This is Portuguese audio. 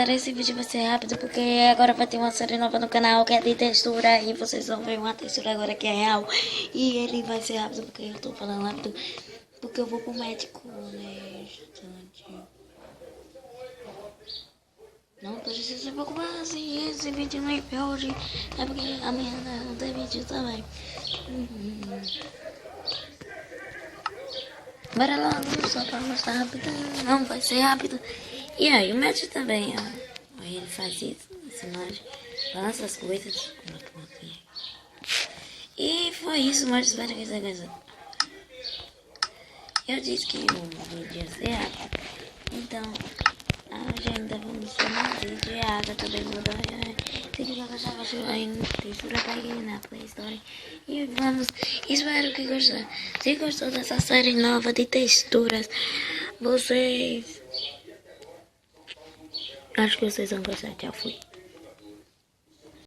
galera, esse vídeo vai ser rápido porque agora vai ter uma série nova no canal que é de textura e vocês vão ver uma textura agora que é real. E ele vai ser rápido porque eu tô falando rápido porque eu vou pro médico neste instante. Não precisa se preocupar se esse vídeo não é pra hoje, é porque amanhã não tem vídeo também. Bora logo, só pra mostrar rápido, não vai ser rápido. E aí, o médico também, ó. Aí ele faz isso, esse mágico, balança as coisas. E foi isso, mas espero que você gostou. Eu disse que o vídeo ia ser rápido, então hoje ainda vamos ser mais vídeo. A água também mudou. Tem que baixar aí no textura pra ir na Play Store. E vamos, espero que gostou. Se gostou dessa série nova de texturas, vocês... acho que vocês vão gostar. Tchau, fui.